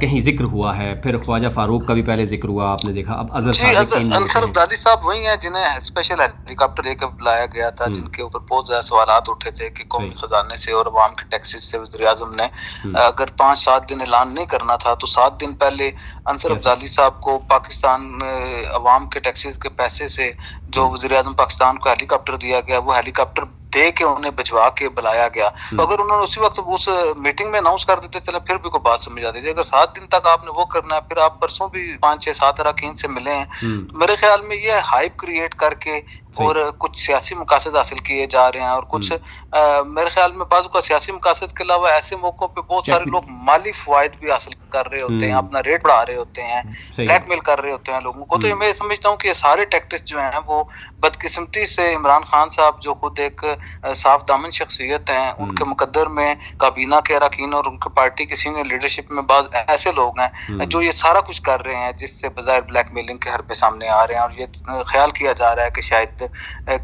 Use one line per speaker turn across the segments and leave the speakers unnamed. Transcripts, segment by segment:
کہیں ذکر ہوا ہے، پھر خواجہ فاروق کا بھی پہلے ذکر ہوا، آپ نے دیکھا اب اظہر
جی
صادق ان لوگ
انصر
ہیں۔
عبدالی صاحب وہی ہیں جنہیں اسپیشل ہیلی کاپٹر دے کے بلایا گیا تھا، جن کے اوپر بہت زیادہ سوالات اٹھے تھے کہ قومی خزانے سے اور عوام کے ٹیکسز سے وزیر اعظم نے اگر 5-7 دن اعلان نہیں کرنا تھا تو 7 دن پہلے انصر عبدالی صاحب کو پاکستان عوام کے ٹیکسز کے پیسے سے جو وزیر اعظم پاکستان کو ہیلی کاپٹر دیا گیا وہ ہیلی کاپٹر دے کے انہیں بھجوا کے بلایا گیا. تو اگر انہوں نے اسی وقت اس میٹنگ میں اناؤنس کر دیتے چلے پھر بھی کوئی بات سمجھ آتی تھی. اگر 7 دن تک آپ نے وہ کرنا ہے پھر آپ پرسوں بھی 5-6-7 اراکین سے ملے ہیں تو میرے خیال میں یہ ہائپ کریٹ کر کے اور کچھ سیاسی مقاصد حاصل کیے جا رہے ہیں اور کچھ میرے خیال میں بعض کا سیاسی مقاصد کے علاوہ ایسے موقعوں پہ بہت سارے لوگ مالی فوائد بھی حاصل کر رہے ہوتے ہیں، اپنا ریٹ بڑھا رہے ہوتے ہیں، بلیک میل کر رہے ہوتے ہیں لوگوں کو. تو میں سمجھتا ہوں کہ یہ سارے ٹیکٹکس جو ہیں وہ بدقسمتی سے عمران خان صاحب جو خود ایک صاف دامن شخصیت ہیں ان کے مقدر میں کابینہ کے اراکین اور ان کے پارٹی کی سینئر لیڈرشپ میں بعض ایسے لوگ ہیں جو یہ سارا کچھ کر رہے ہیں جس سے بظاہر بلیک میلنگ کے حربے سامنے آ رہے ہیں، اور یہ خیال کیا جا رہا ہے کہ شاید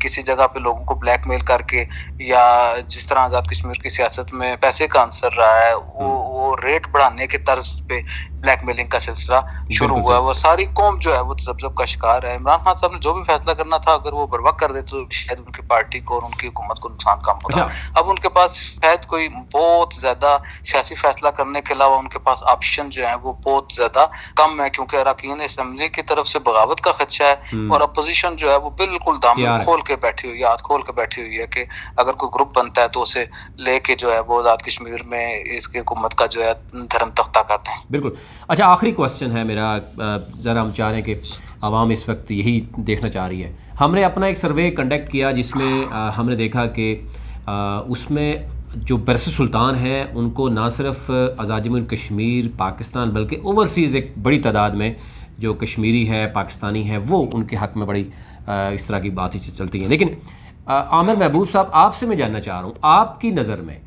کسی جگہ پہ لوگوں کو بلیک میل کر کے یا جس طرح آزاد کشمیر کی سیاست میں پیسے کا عنصر رہا ہے وہ ریٹ بڑھانے کے طرز پہ بلیک میلنگ کا سلسلہ شروع ہوا ہے. وہ ساری قوم جو ہے وہ تذبذب کا شکار ہے. عمران خان صاحب نے جو بھی فیصلہ کرنا تھا اگر وہ بروقت کر دیتے تو شاید ان کی پارٹی کو اور ان کی حکومت کو نقصان کم ہوتا. اب ان کے پاس شاید کوئی بہت زیادہ سیاسی فیصلہ کرنے کے علاوہ ان کے پاس آپشن جو ہیں وہ بہت زیادہ کم ہے کیونکہ اراکین اسمبلی کی طرف سے بغاوت کا خدشہ ہے اور اپوزیشن جو ہے وہ بالکل دامن کھول کے بیٹھی ہوئی ہے، ہاتھ کھول کے بیٹھی ہوئی ہے کہ اگر کوئی گروپ بنتا ہے تو اسے لے کے جو ہے وہ آزاد کشمیر میں اس کی حکومت کا جو ہے دھرم تختہ کرتے ہیں.
بالکل. اچھا آخری کوسچن ہے میرا، ذرا ہم چاہ رہے ہیں کہ عوام اس وقت یہی دیکھنا چاہ رہی ہے. ہم نے اپنا ایک سروے کنڈکٹ کیا جس میں ہم نے دیکھا کہ اس میں جو برس سلطان ہیں ان کو نہ صرف آزاد جمہوریہ کشمیر پاکستان بلکہ اوورسیز ایک بڑی تعداد میں جو کشمیری ہے پاکستانی ہے وہ ان کے حق میں بڑی اس طرح کی باتیں چلتی ہیں. لیکن عامر محبوب صاحب آپ سے میں جاننا چاہ رہا ہوں آپ کی نظر میں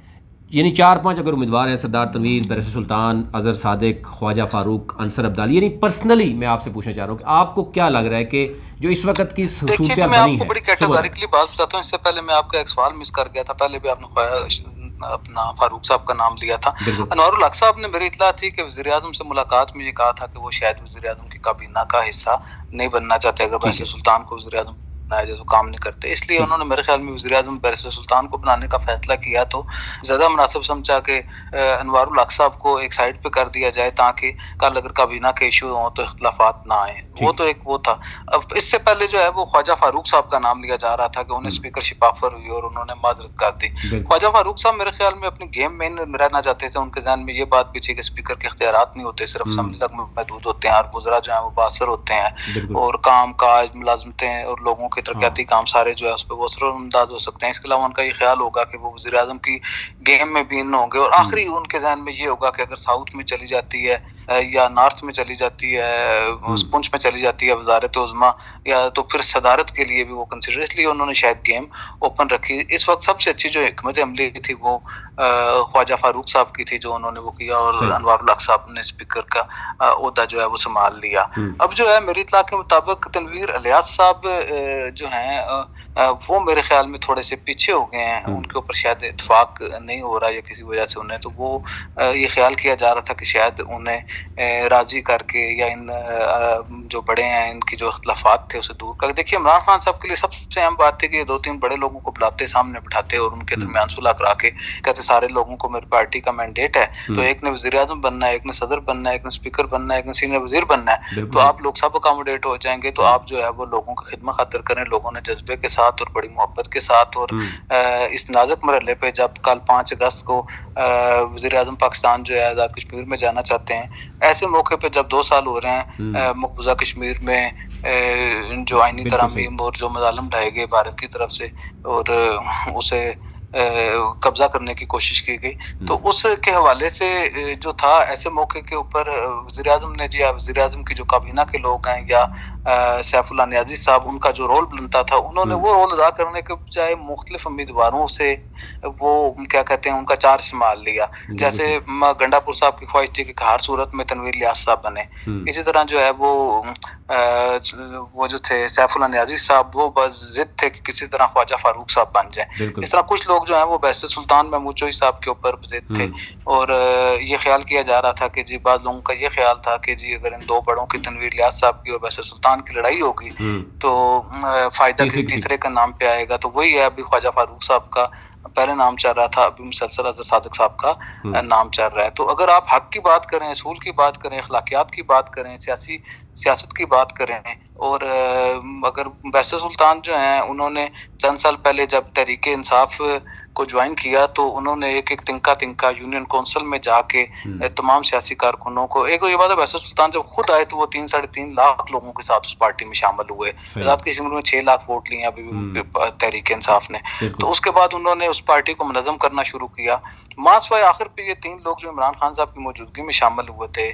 یعنی 4-5 اگر امیدوار ہیں سردار تنویر، برس سلطان، اظہر صادق، خواجہ فاروق، انصر عبدالی، یعنی پرسنلی میں آپ سے پوچھنا چاہ رہا ہوں کہ آپ کو کیا لگ رہا ہے کہ جو اس وقت کی صورتحال بنی ہے؟
میں آپ کو بڑی کیٹیگوریکلی بات بتاتا ہوں. اس سے پہلے میں آپ کا ایک سوال مس کر گیا تھا، پہلے بھی آپ نے اپنا فاروق صاحب کا نام لیا تھا. انوار الحق صاحب نے میری اطلاع تھی کہ وزیر اعظم سے ملاقات میں یہ کہا تھا کہ وہ شاید وزیر اعظم کی کابینہ کا حصہ نہیں بننا چاہتے اگر برس سلطان کو وزیر اعظم جو کام نہیں کرتے. اس لیے انہوں نے میرے خیال میں وزیر اعظم برس سلطان کو بنانے کا فیصلہ کیا تو زیادہ مناسب سمجھا کہ انوار الحق صاحب کو ایک سائڈ پہ کر دیا جائے تاکہ کل اگر کابینہ کے ایشو ہوں تو اختلافات نہ آئیں. وہ تو ایک وہ تھا. اب اس سے پہلے جو ہے وہ خواجہ فاروق صاحب کا نام لیا جا رہا تھا کہ انہیں اسپیکر شپ آفر ہوئی اور انہوں نے معذرت کر دی. خواجہ فاروق صاحب میرے خیال میں اپنی گیم میں رہنا چاہتے تھے. ان کے ذہن میں یہ بات بھی تھی کہ اسپیکر کے اختیارات نہیں ہوتے، صرف اسمبلی تک محدود ہوتے ہیں اور وزراء جو ہیں وہ باثر ہوتے ہیں اور کام کاج ملازمتیں اور لوگوں کے ترقیاتی کام سارے جو ہے اس پہ وہ اثر انداز ہو سکتے ہیں. اس کے علاوہ ان کا یہ خیال ہوگا کہ وہ وزیر اعظم کی گیم میں بھی ان ہوں گے اور آخری ان کے ذہن میں یہ ہوگا کہ اگر ساؤتھ میں چلی جاتی ہے یا نارتھ میں چلی جاتی ہے، پنچ میں چلی جاتی ہے وزارت عظمیٰ یا تو پھر صدارت کے لیے بھی وہ کنسیڈر، اس لیے انہوں نے شاید گیم اوپن رکھی. اس وقت سب سے اچھی جو حکمت عملی تھی وہ خواجہ فاروق صاحب کی تھی جو انہوں نے وہ کیا اور انوار الحق صاحب نے اسپیکر کا عہدہ جو ہے وہ سنبھال لیا. اب جو ہے میری اطلاع کے مطابق تنویر الیاس صاحب جو ہیں وہ میرے خیال میں تھوڑے سے پیچھے ہو گئے ہیں، ان کے اوپر شاید اتفاق نہیں ہو رہا یا کسی وجہ سے انہیں، تو وہ یہ خیال کیا جا رہا تھا کہ شاید انہیں راضی کر کے یا ان جو بڑے ہیں ان کی جو اختلافات تھے اسے دور کر. دیکھیے عمران خان صاحب کے لیے سب سے اہم بات تھی کہ 2-3 بڑے لوگوں کو بلاتے سامنے بٹھاتے اور ان کے درمیان صلح کرا کے کہتے سارے لوگوں کو میری پارٹی کا مینڈیٹ ہے تو ایک نے وزیر اعظم بننا ہے، ایک نے صدر بننا ہے، ایک نے اسپیکر بننا ہے، ایک نے سینئر وزیر بننا ہے، تو آپ لوگ سب اکاموڈیٹ ہو جائیں گے تو آپ جو ہے وہ لوگوں کی خدمت خاطر کریں. لوگوں نے جذبے کے ساتھ اور بڑی محبت کے ساتھ اور اس نازک مرحلے پہ جب کل 5 اگست کو وزیر اعظم پاکستان جو ہے آزاد کشمیر میں جانا چاہتے ہیں، ایسے موقع پہ جب 2 سال ہو رہے ہیں مقبوضہ کشمیر میں جو آئینی ترامیم اور جو مظالم ڈھائے گئے بھارت کی طرف سے اور اسے قبضہ کرنے کی کوشش کی گئی، تو اس کے حوالے سے جو تھا ایسے موقع کے اوپر وزیر اعظم نے جی وزیر اعظم کی جو کابینہ کے لوگ ہیں یا سیف اللہ نیازی صاحب ان کا جو رول بنتا تھا انہوں نے وہ رول ادا کرنے کے بجائے مختلف امیدواروں سے وہ کیا کہتے ہیں ان کا چارج سنبھال لیا. جیسے گنڈا پور صاحب کی خواہش تھی کہ ہر صورت میں تنویر الیاس صاحب بنے، اسی طرح جو ہے وہ جو تھے سیف اللہ نیازی صاحب وہ بس ضد تھے کہ کسی طرح خواجہ فاروق صاحب بن جائیں. اس طرح کچھ لوگ جو ہیں وہ بحث سلطان محمود چوئی صاحب کے اوپر ضد تھے، اور یہ خیال کیا جا رہا تھا کہ جی بعض لوگوں کا یہ خیال تھا کہ جی اگر ان دو بڑوں کی تنویر الیاس صاحب کی اور بحث سلطان کی لڑائی ہوگی تو فائدہ کسی تیسرے کا نام پہ آئے گا، تو وہی ہے ابھی خواجہ فاروق صاحب کا پہلے نام چل رہا تھا، ابھی مسلسل اظہر صادق صاحب کا نام چل رہا ہے۔ تو اگر آپ حق کی بات کریں، اصول کی بات کریں، اخلاقیات کی بات کریں، سیاست کی بات کریں، اور اگر بحث سلطان جو ہیں انہوں نے چند سال پہلے جب تحریک انصاف کو جوائن کیا تو انہوں نے ایک تنکا یونین کونسل میں جا کے تمام سیاسی کارکنوں کو، ایک یہ بات ہے بحث سلطان جب خود آئے تو وہ 3-3.5 لاکھ لوگوں کے ساتھ اس پارٹی میں شامل ہوئے، آزاد کشمیر میں 6 لاکھ ووٹ لیے ابھی تحریک انصاف نے، تو اس کے بعد انہوں نے اس پارٹی کو منظم کرنا شروع کیا۔ ماسوائے آخر پہ یہ 3 لوگ جو عمران خان صاحب کی موجودگی میں شامل ہوئے تھے،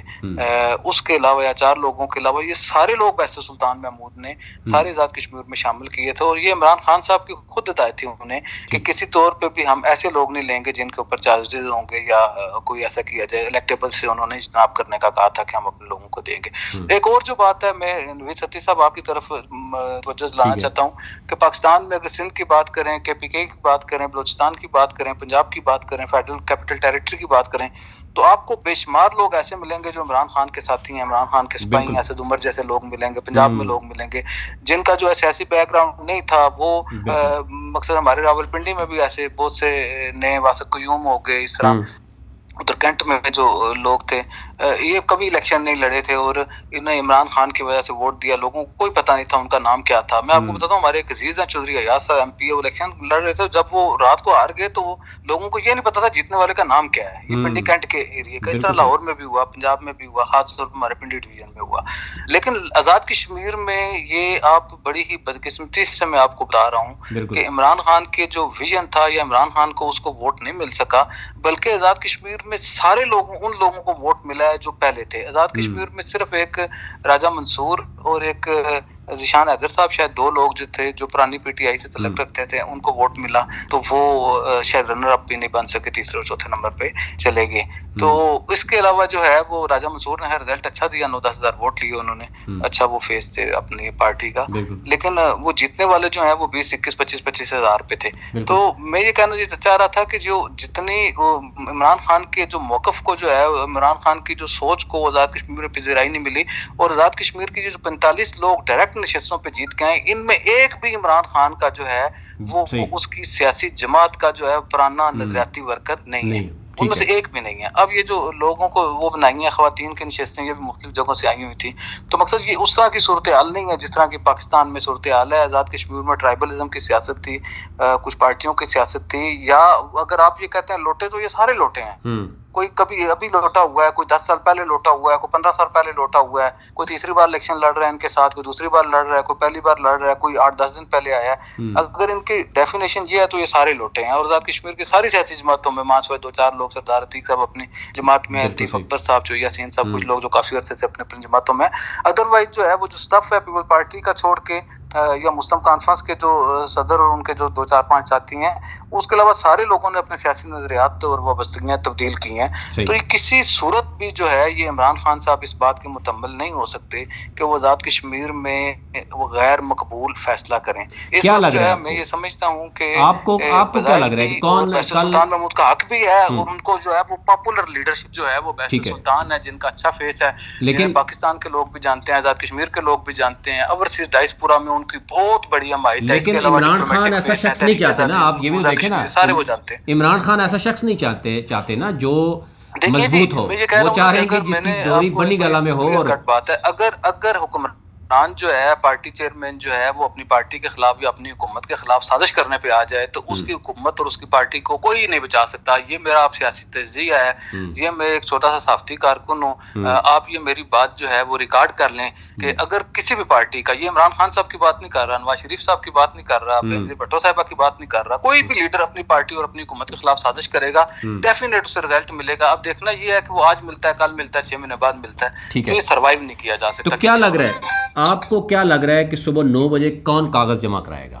اس کے علاوہ یا 4 لوگوں کے علاوہ یہ سارے لوگ بحث سلطان محمود نے سارے آزاد کشمیر میں شامل کیے تھے، اور یہ عمران خان صاحب کی خود ہدایت تھی انہیں کہ کسی طور پہ بھی ہم ایسے لوگ نہیں لیں گے جن کے اوپر چارجز ہوں گے یا کوئی ایسا کیا جائے، الیکٹیبل سے انہوں نے اجتناب کرنے کا کہا تھا کہ ہم اپنے لوگوں کو دیں گے۔ ایک اور جو بات ہے، میں نوید ستی صاحب آپ کی طرف توجہ دلانا چاہتا ہوں کہ پاکستان میں اگر سندھ کی بات کریں، KPK کی بات کریں، بلوچستان کی بات کریں، پنجاب کی بات کریں، فیڈرل کیپٹل ٹیریٹری کی بات کریں، تو آپ کو بے شمار لوگ ایسے ملیں گے جو عمران خان کے ساتھی ہیں، عمران خان کے سپاہی ہیں، اسد عمر جیسے لوگ ملیں گے، پنجاب میں لوگ ملیں گے جن کا جو سیاسی بیک گراؤنڈ نہیں تھا، وہ مقصد ہمارے راولپنڈی میں بھی ایسے بہت سے نئے واسق قیوم ہو گئے، اس طرح ادھر کینٹ میں جو لوگ تھے یہ کبھی الیکشن نہیں لڑے تھے اور انہیں عمران خان کی وجہ سے ووٹ دیا، لوگوں کو کوئی پتہ نہیں تھا ان کا نام کیا تھا۔ میں آپ کو بتاتا ہوں، ہمارے ایک عزیز ہیں چودھری ایاز صاحب MP وہ الیکشن لڑ رہے تھے، جب وہ رات کو ہار گئے تو لوگوں کو یہ نہیں پتا تھا جیتنے والے کا نام کیا ہے، یہ پنڈی کینٹ کے ایریے کا، اس طرح لاہور میں بھی ہوا، پنجاب میں بھی ہوا، خاص طور پر ہمارے پنڈی ڈویژن میں ہوا۔ لیکن آزاد کشمیر میں یہ آپ بڑی ہی بدقسمتی سے میں آپ کو بتا رہا ہوں کہ عمران خان کے جو ویژن تھا یا عمران خان کو اس کو ووٹ نہیں مل سکا، بلکہ آزاد کشمیر میں سارے ان لوگوں کو ووٹ ملا ہے جو پہلے تھے۔ آزاد کشمیر میں صرف ایک راجہ منصور اور ایک ذیشان حیدر صاحب شاید 2 لوگ جو تھے جو پرانی PTI سے تعلق رکھتے تھے، ان کو ووٹ ملا، تو وہ شاید رنر اپ بھی نہیں بن سکے، تیسرے اور چوتھے نمبر پہ چلے گئے۔ تو اس کے علاوہ جو ہے وہ راجہ منصور نے رزلٹ اچھا دیا، 9-10 ہزار ووٹ لیے انہوں نے، اچھا وہ فیس تھے اپنی پارٹی کا، لیکن وہ جیتنے والے جو ہیں وہ 20-21-25 ہزار پہ تھے۔ تو میں یہ کہنا چاہ رہا تھا کہ جو جتنی عمران خان کے جو موقف کو جو ہے، عمران خان کی جو سوچ کو آزاد کشمیر میں پذیرائی نہیں ملی، اور آزاد کشمیر کی جو 45 لوگ ڈائریکٹ نشستوں پہ جیت گئے، ان میں ایک بھی عمران خان کا جو ہے وہ اس کی سیاسی جماعت کا جو ہے پرانا نظریاتی ورکر نہیں ہے، ان میں سے ایک بھی نہیں ہے۔ اب یہ جو لوگوں کو وہ بنائی ہیں خواتین کی نشستیں، یہ بھی مختلف جگہوں سے آئی ہوئی تھی، تو مقصد یہ اس طرح کی صورتحال نہیں ہے جس طرح کی پاکستان میں صورتحال ہے۔ آزاد کشمیر میں ٹرائبلزم کی سیاست تھی، کچھ پارٹیوں کی سیاست تھی، یا اگر آپ یہ کہتے ہیں لوٹے، تو یہ سارے لوٹے ہیں، کوئی کبھی ابھی لوٹا ہوا ہے، کوئی 10 سال پہلے لوٹا ہوا ہے، کوئی 15 سال پہلے لوٹا ہوا ہے، کوئی تیسری بار الیکشن لڑ رہا ہے ان کے ساتھ، کوئی دوسری بار لڑ رہا ہے، کوئی پہلی بار لڑ رہا ہے، کوئی 8-10 دن پہلے آیا ہے۔ اگر ان کی ڈیفینیشن یہ ہے تو یہ سارے لوٹے ہیں، اور آزاد کشمیر کی ساری سیاسی جماعتوں میں ماسوائے 2-4 لوگ، سردار عتیق صاحب اپنی جماعت میں، لطیف اکبر صاحب، جو یاسین صاحب، کچھ لوگ جو کافی عرصے سے اپنے جماعتوں میں، ادروائز جو ہے وہ جو سٹف ہے پیپل پارٹی کا چھوڑ کے یا مسلم کانفرنس کے جو صدر اور ان کے جو 2-4-5 ساتھی ہیں، اس کے علاوہ سارے لوگوں نے اپنے سیاسی نظریات اور وابستگیاں تبدیل کی ہیں۔ تو یہ کسی صورت بھی جو ہے یہ عمران خان صاحب اس بات کے متحمل نہیں ہو سکتے کہ وہ آزاد کشمیر میں وہ غیر مقبول فیصلہ کریں۔
کیا لگ رہا ہے
میں یہ سمجھتا ہوں کہ
آپ کو کیا لگ رہا ہے کہ کون
سلطان محمود کا حق بھی ہے، اور ان کو جو ہے وہ پاپولر لیڈرشپ جو ہے وہ بحث سلطان ہے، جن کا اچھا فیس ہے، لیکن پاکستان کے لوگ بھی جانتے ہیں، آزاد کشمیر کے لوگ بھی جانتے ہیں، اوورسیز ڈائسپورا میں ان کی بہت بڑی حمایت ہے۔
لیکن عمران خان ایسا شخص نہیں چاہتے نا، آپ یہ بھی دیکھیں نا،
سارے وہ جانتے ہیں،
عمران خان ایسا شخص نہیں چاہتے نا جو مضبوط ہو، وہ چاہ رہے ہیں کہ جس کی ڈوری بنی گلا میں ہو۔ اور
بات ہے اگر حکمران جو ہے، پارٹی چیئرمین جو ہے، وہ اپنی پارٹی کے خلاف یا اپنی حکومت کے خلاف سازش کرنے پہ آ جائے تو اس کی حکومت اور اس کی پارٹی کو کوئی نہیں بچا سکتا۔ یہ میرا آپ سیاسی تجزیہ ہے، یہ میں ایک چھوٹا سا صحافتی کارکن ہوں، آپ یہ میری بات جو ہے وہ ریکارڈ کر لیں کہ اگر کسی بھی پارٹی کا، یہ عمران خان صاحب کی بات نہیں کر رہا، نواز شریف صاحب کی بات نہیں کر رہا، بینظیر بھٹو صاحبہ کی بات نہیں کر رہا، کوئی بھی لیڈر اپنی پارٹی اور اپنی حکومت کے خلاف سازش کرے گا، ڈیفینیٹ اسے رزلٹ ملے گا۔ اب دیکھنا یہ ہے کہ وہ آج ملتا ہے، کل ملتا ہے، 6 مہینے بعد ملتا ہے، تو یہ سروائیو نہیں کیا جا سکتا۔
تو کیا لگ رہا ہے آپ کو، کیا لگ رہا ہے کہ صبح 9 بجے کون کاغذ جمع کرائے گا؟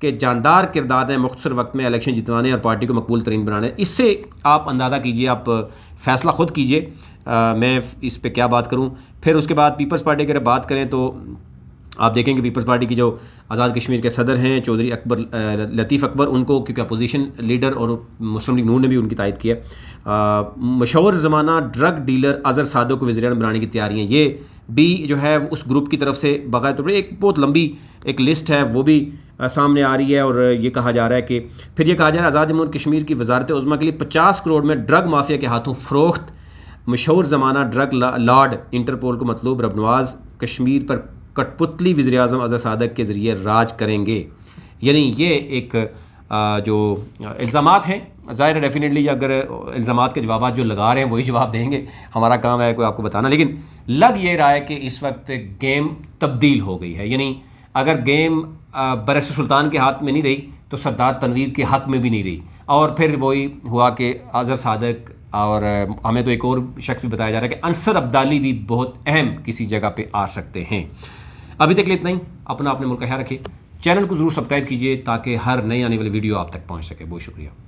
کہ جاندار کردار نے مختصر وقت میں الیکشن جتوانے اور پارٹی کو مقبول ترین بنانے. اس سے آپ اندازہ کیجئے, آپ فیصلہ خود کیجئے میں اس پہ کیا بات کروں. پھر اس کے بعد پیپلز پارٹی اگر بات کریں تو آپ دیکھیں کہ پیپلز پارٹی کی جو آزاد کشمیر کے صدر ہیں چودھری لطیف اکبر, ان کو کیونکہ اپوزیشن لیڈر اور مسلم لیگ نون نے بھی ان کی تائید کی ہے. مشہور زمانہ ڈرگ ڈیلر اظہر صادق کو وزیر اعظم بنانے کی تیاریاں, یہ بھی جو ہے اس گروپ کی طرف سے باقاعدہ طور پر ایک بہت لمبی ایک لسٹ ہے, وہ بھی سامنے آ رہی ہے. اور یہ کہا جا رہا ہے کہ پھر یہ کہا جا رہا ہے آزاد جموں کشمیر کی وزارت عظمیٰ کے لیے 50 کروڑ میں ڈرگ مافیا کے ہاتھوں فروخت. مشہور زمانہ ڈرگ لارڈ انٹرپول کو مطلوب رب نواز کشمیر پر کٹ پتلی وزیر اعظم اظہر صادق کے ذریعے راج کریں گے. یعنی یہ ایک جو الزامات ہیں, ظاہر ہے ڈیفینیٹلی اگر الزامات کے جوابات جو لگا رہے ہیں وہی جواب دیں گے, ہمارا کام ہے کوئی آپ کو بتانا. لیکن لگ یہ رہا ہے کہ اس وقت گیم تبدیل ہو گئی ہے. یعنی اگر گیم برسر سلطان کے ہاتھ میں نہیں رہی تو سردار تنویر کے حق میں بھی نہیں رہی. اور پھر وہی ہوا کہ اظہر صادق, اور ہمیں تو ایک اور شخص بھی بتایا جا رہا ہے کہ انصر عبدالی بھی بہت اہم کسی جگہ پہ آ سکتے ہیں. ابھی تک لیے اتنا ہی. اپنا ملک کا خیال رکھیے. چینل کو ضرور سبسکرائب کیجیے تاکہ ہر نئی آنے والی ویڈیو آپ تک پہنچ سکے. بہت شکریہ.